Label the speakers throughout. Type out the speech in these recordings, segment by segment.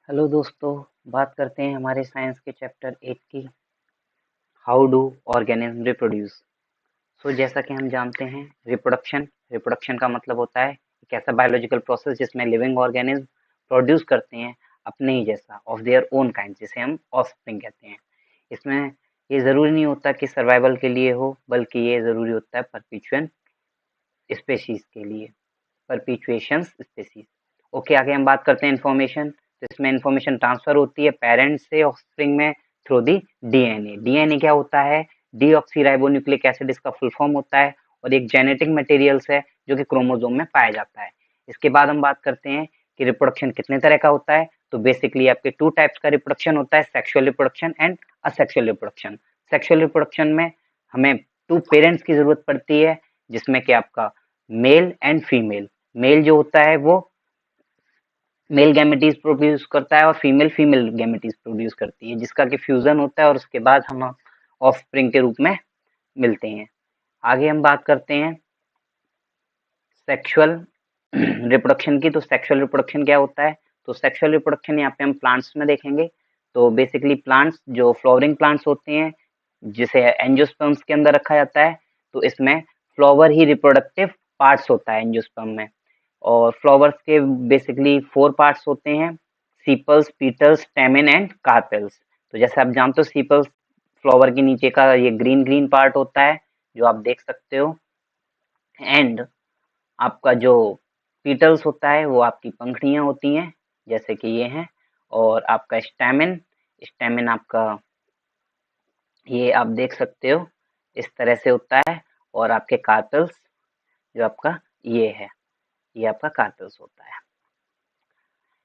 Speaker 1: Hello दोस्तों, बात करते हैं हमारे साइंस के चैप्टर 8 की। How do organism reproduce. So जैसा कि हम जानते हैं, रिप्रोडक्शन रिप्रोडक्शन का मतलब होता है एक ऐसा बायोलॉजिकल प्रोसेस जिसमें लिविंग ऑर्गेनिज्म प्रोड्यूस करते हैं अपने ही जैसा ऑफ देयर ओन काइंड, जिसे हम ऑफस्प्रिंग कहते हैं। इसमें ये ज़रूरी नहीं होता कि सर्वाइवल के लिए हो, बल्कि ये ज़रूरी होता है परपिचुएशन स्पेशीज के लिए, परपिचुएशन स्पेसीज। ओके, आगे हम बात करते हैं इन्फॉर्मेशन। तो इसमें इन्फॉर्मेशन ट्रांसफर होती है पेरेंट्स से ऑफस्प्रिंग में थ्रू दी डीएनए। डीएनए क्या होता है? डीऑक्सीराइबोन्यूक्लिक एसिड इसका फुल फॉर्म होता है, और एक जेनेटिक मटेरियल्स है जो कि क्रोमोसोम में पाया जाता है। इसके बाद हम बात करते हैं कि रिप्रोडक्शन कितने तरह का होता है। तो बेसिकली आपके टू टाइप्स का रिप्रोडक्शन होता है, sexual reproduction and asexual reproduction. Sexual reproduction में हमें टू पेरेंट्स की जरूरत पड़ती है, जिसमें कि आपका मेल एंड फीमेल। मेल जो होता है वो मेल गैमेटीज प्रोड्यूस करता है और फीमेल फीमेल गैमेटीज प्रोड्यूस करती है, जिसका कि फ्यूजन होता है और उसके बाद हम ऑफस्प्रिंग के रूप में मिलते हैं। आगे हम बात करते हैं सेक्सुअल रिप्रोडक्शन की। तो सेक्सुअल रिप्रोडक्शन क्या होता है? तो सेक्सुअल रिप्रोडक्शन यहाँ पे हम प्लांट्स में देखेंगे। तो बेसिकली प्लांट्स जो फ्लावरिंग प्लांट्स होते हैं, जिसे एंजियोस्पर्म्स के अंदर रखा जाता है, तो इसमें फ्लावर ही रिप्रोडक्टिव पार्ट्स होता है एंजियोस्पर्म में। और फ्लावर्स के बेसिकली 4 पार्ट्स होते हैं, sepals, petals, stamen and carpels. तो जैसे आप जानते हो, सीपल्स फ्लावर के नीचे का ये ग्रीन ग्रीन पार्ट होता है जो आप देख सकते हो, एंड आपका जो पीटल्स होता है वो आपकी पंखुड़ियां होती हैं, जैसे कि ये हैं। और आपका स्टेमेन स्टेमेन आपका ये आप देख सकते हो इस तरह से होता है। और आपके कार्पेल्स जो आपका ये है, ये आपका कार्पेल्स होता है।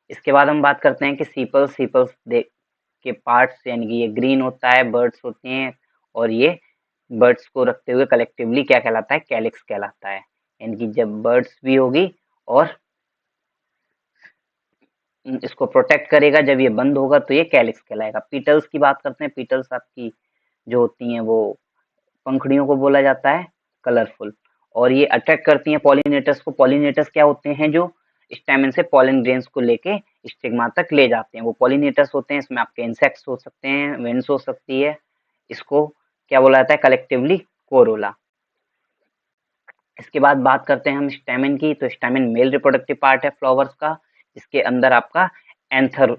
Speaker 1: इसके बाद हम बात करते हैं कि सीपल्स सीपल्स के पार्ट्स, यानी कि ये ग्रीन होता है, बर्ड्स होते हैं, और ये बर्ड्स को रखते हुए कलेक्टिवली क्या कहलाता है? कैलिक्स कहलाता है। यानी कि जब बर्ड्स भी होगी और इसको प्रोटेक्ट करेगा, जब ये बंद होगा तो ये कैलिक्स कहलाएगा। पीटल्स की बात करते हैं। पीटल्स आपकी जो होती हैं वो पंखुड़ियों को बोला जाता है, कलरफुल, और ये अट्रैक्ट करती हैं पॉलिनेटर्स को। पॉलिनेटर्स क्या होते हैं? जो स्टेमन से पॉलन ग्रेन्स को लेके स्टिग्मा तक ले जाते हैं, वो पॉलिनेटर्स होते हैं। इसमें आपके इंसेक्ट्स हो सकते हैं, विंड्स हो सकती है। इसको क्या बोला जाता है? Collectively Corolla. इसके बाद बात करते हैं हम स्टेमन की। तो स्टेमन मेल रिप्रोडक्टिव पार्ट है फ्लावर्स का, इसके अंदर आपका एंथर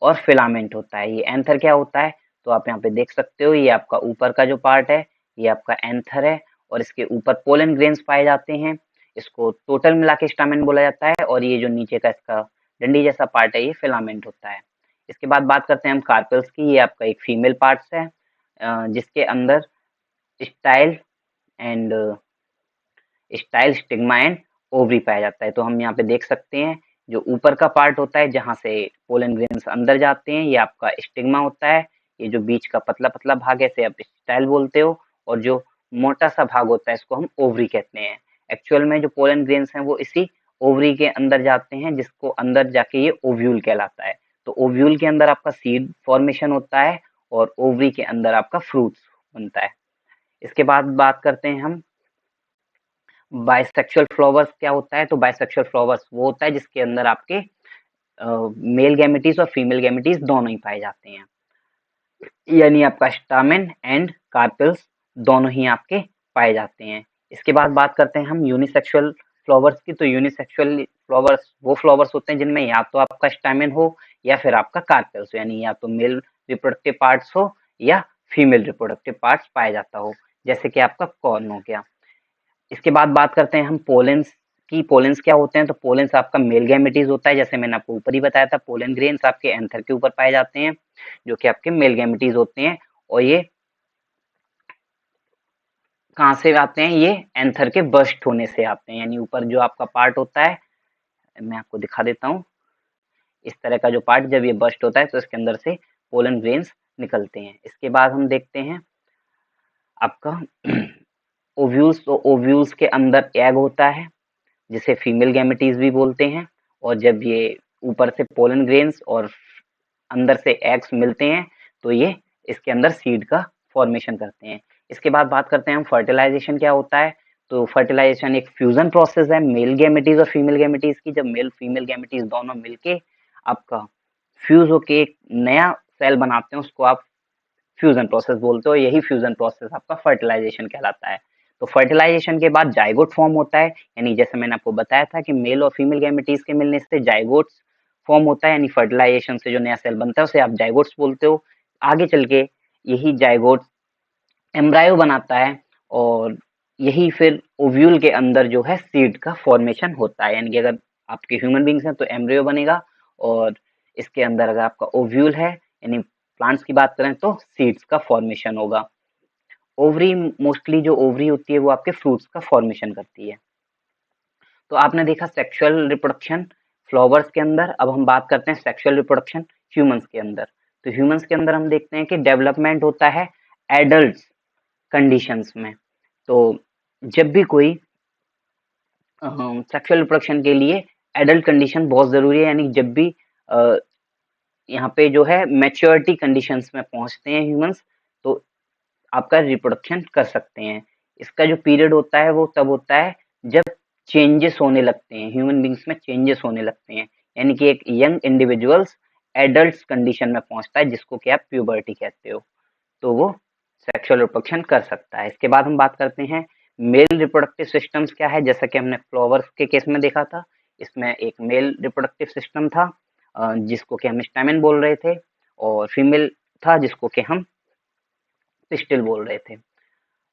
Speaker 1: और फिलामेंट होता है। ये एंथर क्या होता है? तो आप यहाँ पे देख सकते हो, ये आपका ऊपर का जो पार्ट है ये आपका एंथर है, और इसके ऊपर पोलन ग्रेन्स पाए जाते हैं। इसको टोटल मिला के स्टामेन बोला जाता है, और ये जो नीचे का इसका डंडी जैसा पार्ट है ये फिलामेंट होता है। इसके बाद बात करते हैं हम कार्पेल्स की। ये आपका एक फीमेल पार्ट्स है, जिसके अंदर style and stigma and ovary पाया जाता है। तो हम यहाँ पे देख सकते हैं, जो ऊपर का पार्ट होता है जहाँ से पोलन ग्रेन्स अंदर जाते हैं, ये आपका स्टिग्मा होता है। ये जो बीच का पतला पतला भाग है इसे आप स्टाइल बोलते हो, और जो मोटा सा भाग होता है इसको हम ओवरी कहते हैं। एक्चुअल में जो पोलन ग्रेन्स हैं वो इसी ओवरी के अंदर जाते हैं, जिसको अंदर जाके ये ओव्यूल कहलाता है। तो ओव्यूल के अंदर आपका सीड फॉर्मेशन होता है, और ओवरी के अंदर आपका फ्रूट्स बनता है। इसके बाद बात करते हैं हम बाइसेक्सुअल फ्लावर्स क्या होता है। तो बाइसेक्सुअल फ्लावर्स वो होता है जिसके अंदर आपके मेल गैमेटीज और फीमेल गैमेटीज दोनों ही पाए जाते हैं, यानी आपका स्टामेन एंड कार्पेल्स दोनों ही आपके पाए जाते हैं। इसके बाद बात करते हैं हम यूनिसेक्सुअल फ्लावर्स की। तो यूनिसेक्सुअल फ्लावर्स वो फ्लावर्स होते हैं जिनमें या तो आपका स्टामेन हो या फिर आपका कार्पेल्स हो, यानी या तो मेल रिप्रोडक्टिव पार्ट्स हो या फीमेल रिप्रोडक्टिव पार्ट्स पाया जाता हो, जैसे कि आपका कॉर्न हो गया। इसके बाद बात करते हैं हम पोलेंस की। पोलेंस क्या होते हैं? तो पोलेंस आपका मेल गैमेटीज होता है, जैसे मैंने आपको ऊपर ही बताया था। पोलन ग्रेन्स आपके एंथर के ऊपर पाए जाते हैं, जो कि आपके मेल गैमेटीज होते हैं, और ये कहाँ से आते हैं? ये एंथर के बर्स्ट होने से आते हैं। यानी ऊपर जो आपका पार्ट होता है, मैं आपको दिखा देता हूँ, इस तरह का जो पार्ट जब ये बर्स्ट होता है तो इसके अंदर से पोलन ग्रेन्स निकलते हैं। इसके बाद हम देखते हैं आपका ओव्यूल्स। तो ओव्यूल्स के अंदर एग होता है, जिसे फीमेल गैमेटीज भी बोलते हैं, और जब ये ऊपर से पोलन ग्रेन्स और अंदर से एग्स मिलते हैं तो ये इसके अंदर सीड का फॉर्मेशन करते हैं। इसके बाद बात करते हैं हम फर्टिलाइजेशन क्या होता है। तो फर्टिलाइजेशन एक फ्यूजन प्रोसेस है मेल गैमेटीज और फीमेल गैमेटीज की। जब मेल फीमेल गैमेटीज दोनों मिलके आपका फ्यूज होके एक नया सेल बनाते हैं, उसको आप फ्यूजन प्रोसेस बोलते हो। यही फ्यूजन प्रोसेस आपका फर्टिलाइजेशन कहलाता है। तो फर्टिलाइजेशन के बाद जाइगोट फॉर्म होता है, यानी जैसे मैंने आपको बताया था कि मेल और फीमेल गैमेटीज के मिलने से जाइगोट्स फॉर्म होता है, यानी फर्टिलाइजेशन से जो नया सेल बनता है उसे आप जाइगोट्स बोलते हो। आगे चल के यही जाइगोट एम्ब्रायो बनाता है, और यही फिर ओव्यूल के अंदर जो है सीड का फॉर्मेशन होता है। यानी कि अगर आपके ह्यूमन बींग्स हैं तो एम्ब्रियो बनेगा, और इसके अंदर अगर आपका ओव्यूल है यानी प्लांट्स की बात करें तो सीड्स का फॉर्मेशन होगा। ओवरी, मोस्टली जो ओवरी होती है वो आपके फ्रूट्स का फॉर्मेशन करती है। तो आपने देखा सेक्सुअल रिप्रोडक्शन फ्लावर्स के अंदर। अब हम बात करते हैं सेक्सुअल रिप्रोडक्शन ह्यूमंस के अंदर। तो ह्यूमंस के अंदर हम देखते हैं कि डेवलपमेंट होता है एडल्ट कंडीशंस में। तो जब भी कोई सेक्सुअल रिप्रोडक्शन के लिए एडल्ट कंडीशन बहुत जरूरी है, यानी जब भी यहाँ पे जो है मैच्योरिटी कंडीशंस में पहुंचते हैं ह्यूमंस, तो आपका रिप्रोडक्शन कर सकते हैं। इसका जो पीरियड होता है वो तब होता है जब चेंजेस होने लगते हैं, ह्यूमन बींग्स में चेंजेस होने लगते हैं, यानी कि एक यंग इंडिविजुअल्स एडल्ट कंडीशन में पहुंचता है, जिसको कि आप प्यूबर्टी कहते हो, तो वो सेक्सुअल रिप्रोडक्शन कर सकता है। इसके बाद हम बात करते हैं मेल रिप्रोडक्टिव सिस्टम्स क्या है। जैसा कि हमने फ्लावर्स के केस में देखा था, इसमें एक मेल रिप्रोडक्टिव सिस्टम था जिसको कि हम स्टैमेन बोल रहे थे, और फीमेल था जिसको कि हम पिस्टिल बोल रहे थे।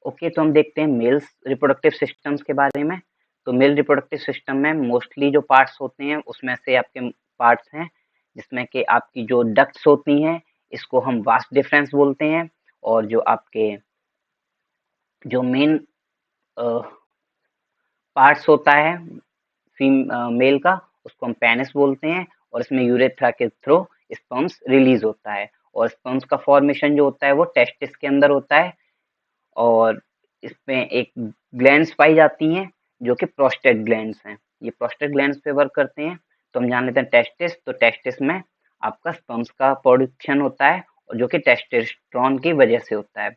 Speaker 1: ओके, तो हम देखते हैं मेल्स रिप्रोडक्टिव सिस्टम्स के बारे में। तो मेल रिप्रोडक्टिव सिस्टम में मोस्टली जो पार्ट्स होते हैं उसमें से आपके पार्ट्स हैं जिसमें कि आपकी जो डक्ट्स होती हैं इसको हम वास्ट डिफरेंस बोलते हैं, और जो आपके जो मेन पार्ट्स होता है मेल का उसको हम पेनिस बोलते हैं, और इसमें यूरेथ्रा के थ्रू स्पर्म्स रिलीज होता है, और स्पर्म्स का फॉर्मेशन जो होता है वो टेस्टिस के अंदर होता है, और इसमें एक ग्लैंड्स पाई जाती हैं जो कि प्रोस्टेट ग्लैंड्स हैं। ये प्रोस्टेट ग्लैंड्स पे वर्क करते हैं। तो हम जान लेते हैं टेस्टिस। तो टेस्टिस में आपका स्पर्म्स का प्रोडक्शन होता है, और जो कि टेस्टोस्टेरोन की वजह से होता है।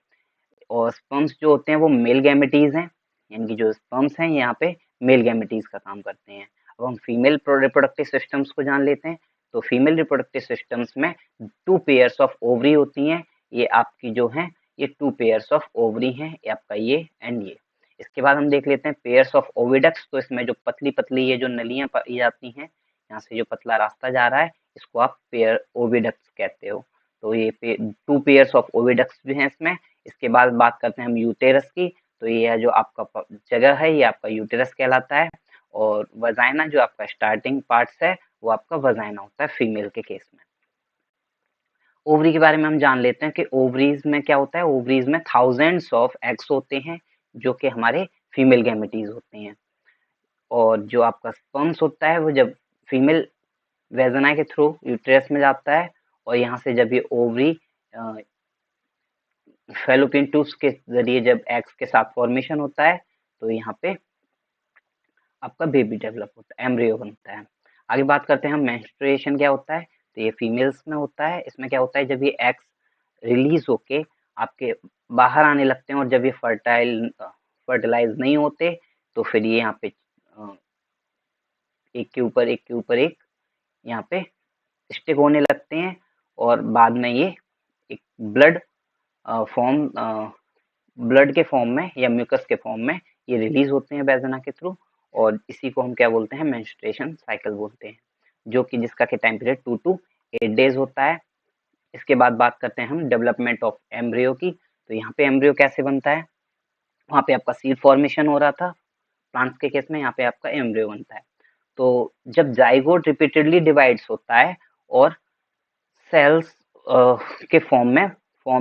Speaker 1: और स्पर्म्स जो होते हैं वो मेल गैमेटीज हैं, यानी कि जो स्पर्म्स हैं यहाँ पे मेल गैमेटीज का काम करते हैं। अब हम फीमेल रिप्रोडक्टिव सिस्टम्स को जान लेते हैं। तो फीमेल रिप्रोडक्टिव सिस्टम्स में 2 पेयर्स ऑफ ओवरी होती हैं। ये आपकी जो है ये 2 पेयर्स ऑफ ओवरी हैं, ये आपका ये एंड ये। इसके बाद हम देख लेते हैं पेयर्स ऑफ ओविडक्ट्स। तो इसमें जो पतली पतली ये जो नलियां पाई जाती हैं, यहाँ से जो पतला रास्ता जा रहा है इसको आप पेयर ओविडक्ट्स कहते हो। तो ये 2 पेयर्स ऑफ ओविडक्ट्स भी हैं इसमें। इसके बाद बात करते हैं हम यूटेरस की। तो ये है जो आपका जगह है, ये आपका यूटेरस कहलाता है, और वजाइना जो आपका स्टार्टिंग पार्ट्स है वो आपका वजाइना होता है फीमेल के केस में। ओवरी के बारे में हम जान लेते हैं कि ओवरीज में क्या होता है। ओवरीज में थाउजेंड्स ऑफ एग्स होते हैं जो कि हमारे फीमेल गैमेटीज होते हैं, और जो आपका स्पर्म्स होता है वो जब फीमेल वेजाना के थ्रू यूटेरस में जाता है, और यहाँ से जब ये ओवरी फेलोपियन ट्यूब्स के जरिए जब एग्स के साथ फॉर्मेशन होता है, तो यहाँ पे आपका बेबी डेवलप होता है, एम्ब्रियो बनता है। आगे बात करते हैं हम मेंस्ट्रुएशन क्या होता है। तो ये फीमेल्स में होता है। इसमें क्या होता है, जब ये एग्स रिलीज होके आपके बाहर आने लगते हैं, और जब ये फर्टिलाइज नहीं होते तो फिर ये यहाँ पे एक के ऊपर एक के ऊपर एक यहाँ पे स्टिक होने लगते हैं, और बाद में ये एक ब्लड फॉर्म ब्लड के फॉर्म में या म्यूकस के फॉर्म में ये रिलीज होते हैं वेजिना के थ्रू, और इसी को हम क्या बोलते हैं, मेंस्ट्रुएशन साइकिल बोलते हैं, जो कि जिसका कि टाइम पीरियड 2 to 8 डेज होता है। इसके बाद बात करते हैं हम डेवलपमेंट ऑफ एम्ब्रियो की। तो यहाँ पे एम्ब्रियो कैसे बनता है, वहाँ पे आपका सीड फॉर्मेशन हो रहा था प्लांट्स के केस में, यहाँ पे आपका एम्ब्रियो बनता है। तो जब जाइगोट रिपीटेडली डिवाइड्स होता है और सेल्स के फॉर्म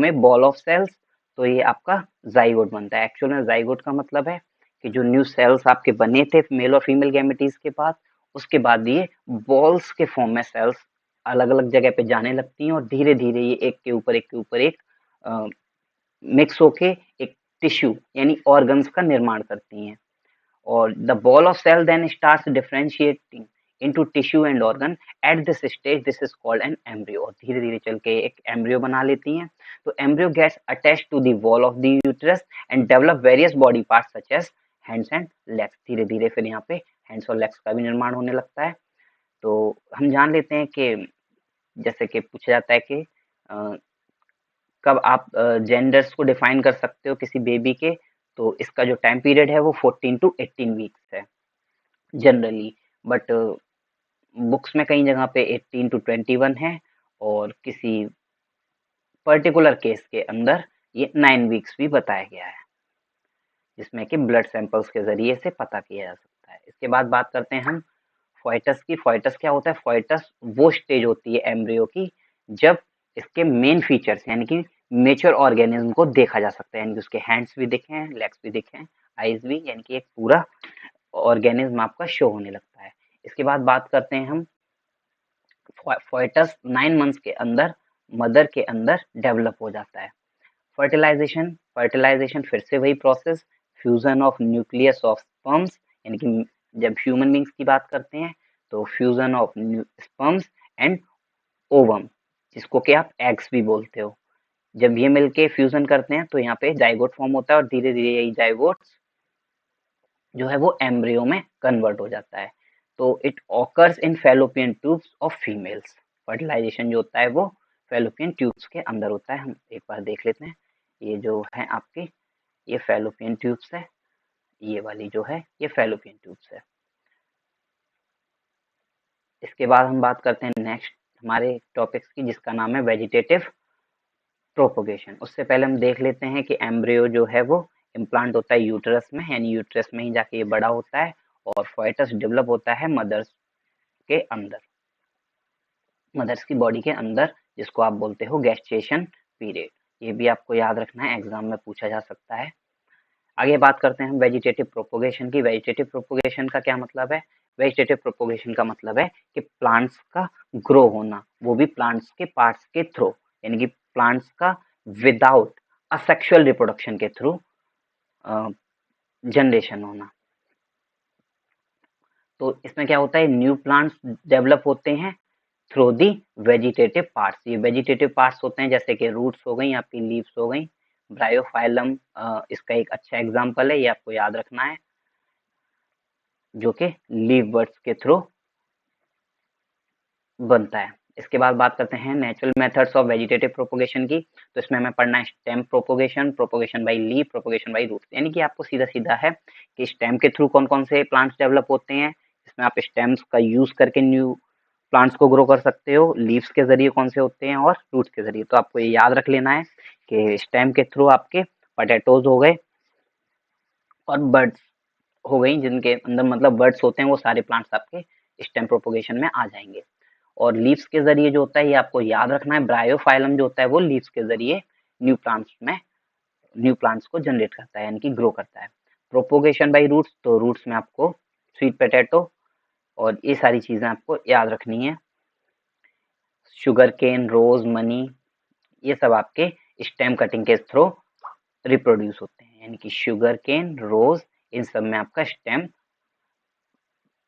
Speaker 1: में बॉल ऑफ सेल्स, तो ये आपका जाइगोट बनता है। एक्चुअल में जाइगोट का मतलब है कि जो न्यू सेल्स आपके बने थे मेल और फीमेल गैमेटीज के बाद, उसके बाद ये बॉल्स के फॉर्म में सेल्स अलग अलग जगह पे जाने लगती हैं, और धीरे धीरे ये एक के ऊपर एक के ऊपर एक मिक्स होके एक टिश्यू यानी ऑर्गन्स का निर्माण करती हैं। और the ball of cell then starts differentiating into tissue and organ. At this stage this is called an embryo, और धीरे धीरे चल के एक एम्ब्रियो बना लेती हैं। तो embryo gets attached to the wall of the uterus and develop various body parts such as hands and legs. धीरे धीरे फिर यहाँ पे hands और legs का भी निर्माण होने लगता है। तो हम जान लेते हैं कि जैसे कि पूछा जाता है कि कब आप जेंडर्स को डिफाइन कर सकते हो किसी बेबी के, तो इसका जो टाइम पीरियड है वो 14 to 18 वीक्स है जनरली, बट बुक्स में कई जगह पे 18 to 21 है, और किसी पर्टिकुलर केस के अंदर ये 9 वीक्स भी बताया गया है, जिसमें कि ब्लड सैंपल्स के जरिए से पता किया जा सकता है। इसके बाद बात करते हैं हम फोइटस की। फोइटस क्या होता है? फोइटस वो स्टेज होती है एम्ब्रियो की जब इसके मेन फीचर्स यानी कि मेच्योर ऑर्गेनिज्म को देखा जा सकता है, यानी कि उसके हैंड्स भी दिखे हैं, लेग्स भी दिखे हैं, आईज भी, यानी कि एक पूरा ऑर्गेनिज्म आपका शो होने लगता है। इसके बाद बात करते हैं हम फोइटस 9 मंथ्स के अंदर मदर के अंदर डेवलप हो जाता है। फर्टिलाइजेशन, फर्टिलाइजेशन फिर से वही process, fusion of nucleus of sperms, यानी कि जब ह्यूमन बींग्स की बात करते हैं तो fusion of sperms and ovum, जिसको कि आप एग्स भी बोलते हो, जब ये मिलके फ्यूजन करते हैं तो यहाँ पे जाइगोट फॉर्म होता है, और धीरे धीरे यही जाइगोट्स जो है वो एम्ब्रियो में कन्वर्ट हो जाता है। तो it occurs in fallopian tubes of females. Fertilisation जो होता है वो फैलोपियन ट्यूब्स के अंदर होता है। हम एक बार देख लेते हैं, ये जो है आपकी, ये फैलोपियन ट्यूब्स है, ये वाली जो है ये फैलोपियन ट्यूब्स है। इसके बाद हम बात करते हैं नेक्स्ट हमारे टॉपिक्स की, जिसका नाम है वेजिटेटिव प्रोपोगेशन। उससे पहले हम देख लेते हैं कि एम्ब्रियो जो है वो इम्प्लांट होता है यूटरस में, यानी यूटरस में ही जाके ये बड़ा होता है, और फोइटस डेवलप होता है मदर्स के अंदर, मदर्स की बॉडी के अंदर, जिसको आप बोलते हो गैस्टेशन पीरियड। ये भी आपको याद रखना है, एग्जाम में पूछा जा सकता है। आगे बात करते हैं हम वेजिटेटिव प्रोपोगेशन की। वेजिटेटिव प्रोपोगेशन का क्या मतलब है? वेजिटेटिव प्रोपोगेशन का मतलब है कि प्लांट्स का ग्रो होना, वो भी प्लांट्स के पार्ट्स के थ्रू, यानी कि प्लांट्स का विदाउट असेक्सुअल रिप्रोडक्शन के थ्रू जनरेशन होना। तो इसमें क्या होता है, न्यू प्लांट्स डेवलप होते हैं थ्रू दी वेजिटेटिव पार्ट्स। ये वेजिटेटिव पार्ट्स होते हैं जैसे कि रूट्स हो गई, आपकी लीव्स हो गई, ब्रायोफाइलम इसका एक अच्छा एग्जांपल है, ये आपको याद रखना है, जो कि लीव बर्ड्स के थ्रू बनता है। इसके बाद बात करते हैं natural methods of vegetative propagation की। तो इसमें हमें पढ़ना है stem propagation, propagation by leaf, propagation by roots, यानी कि आपको सीधा सीधा है कि स्टेम के थ्रू कौन कौन से प्लांट्स डेवलप होते हैं, इसमें आप स्टेम्स का यूज करके न्यू प्लांट्स को ग्रो कर सकते हो, लीव्स के जरिए कौन से होते हैं और रूट्स के जरिए। तो आपको ये याद रख लेना है कि स्टेम के थ्रू आपके पोटैटोज हो गए और बर्ड्स हो गई, जिनके अंदर मतलब बर्ड्स होते हैं, वो सारे प्लांट्स आपके स्टेम प्रोपोगेशन में आ जाएंगे। और लीव्स के जरिए जो होता है ये आपको याद रखना है, ब्रायोफाइलम जो होता है वो लीव्स के जरिए न्यू प्लांट्स में न्यू प्लांट्स को जनरेट करता है, यानी कि ग्रो करता है। प्रोपोगेशन बाय रूट्स, तो रूट्स में आपको स्वीट पोटैटो और ये सारी चीजें आपको याद रखनी है, शुगर केन, रोज, मनी, ये सब आपके स्टेम कटिंग के थ्रू रिप्रोड्यूस होते हैं, यानी कि शुगर केन, रोज, इन सब में आपका स्टेम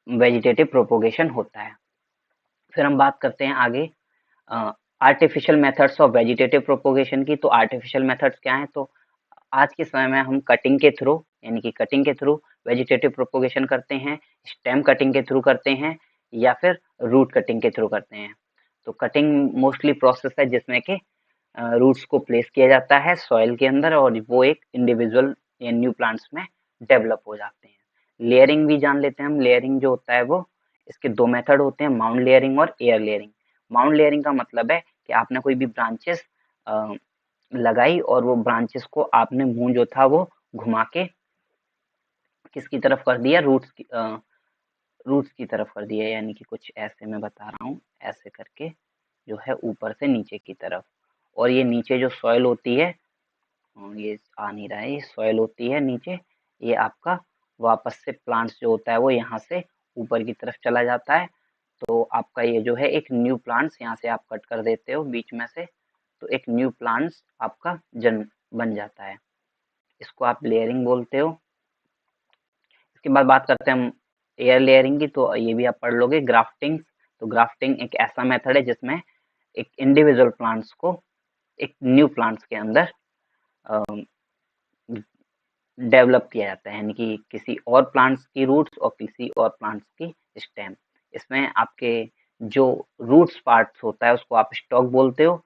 Speaker 1: वेजिटेटिव प्रोपोगेशन होता है। फिर हम बात करते हैं आगे artificial methods of vegetative propagation की। तो आर्टिफिशियल मेथड्स क्या हैं? तो आज के समय में हम कटिंग के थ्रू, यानी कि कटिंग के थ्रू वेजिटेटिव प्रोपोगेशन करते हैं, स्टेम कटिंग के थ्रू करते हैं, या फिर रूट कटिंग के थ्रू करते हैं। तो कटिंग मोस्टली प्रोसेस है जिसमें कि रूट्स को प्लेस किया जाता है सॉइल के अंदर, और वो एक इंडिविजुअल या न्यू प्लांट्स में डेवलप हो जाते हैं। लेयरिंग भी जान लेते हैं हम। लेयरिंग जो होता है वो, इसके दो मेथड होते हैं, माउंट लेयरिंग और एयर लेयरिंग। माउंट लेयरिंग का मतलब है कि आपने कोई भी ब्रांचेस लगाई और वो ब्रांचेस को आपने मुंह जो था वो घुमा के किसकी तरफ कर दिया, रूट्स की तरफ कर दिया, यानी कि कुछ ऐसे मैं बता रहा हूँ, ऐसे करके जो है ऊपर से नीचे की तरफ, और ये नीचे जो सॉइल होती है, ये आ नहीं रहा है, ये सॉइल होती है नीचे, ये आपका वापस से प्लांट्स जो होता है वो यहाँ से ऊपर की तरफ चला जाता है। तो आपका ये जो है एक न्यू प्लांट्स यहाँ से आप कट कर देते हो बीच में से, तो एक न्यू प्लांट्स आपका जन्म बन जाता है, इसको आप लेयरिंग बोलते हो। इसके बाद बात करते हैं हम एयर लेयरिंग की। तो ये भी आप पढ़ लोगे, ग्राफ्टिंग। तो ग्राफ्टिंग एक ऐसा मेथड है जिसमें एक इंडिविजुअल प्लांट्स को एक न्यू प्लांट्स के अंदर डेवलप किया जाता है, यानी कि किसी और प्लांट्स की रूट्स और किसी और प्लांट्स की स्टेम। इसमें आपके जो रूट्स पार्ट्स होता है उसको आप स्टॉक बोलते हो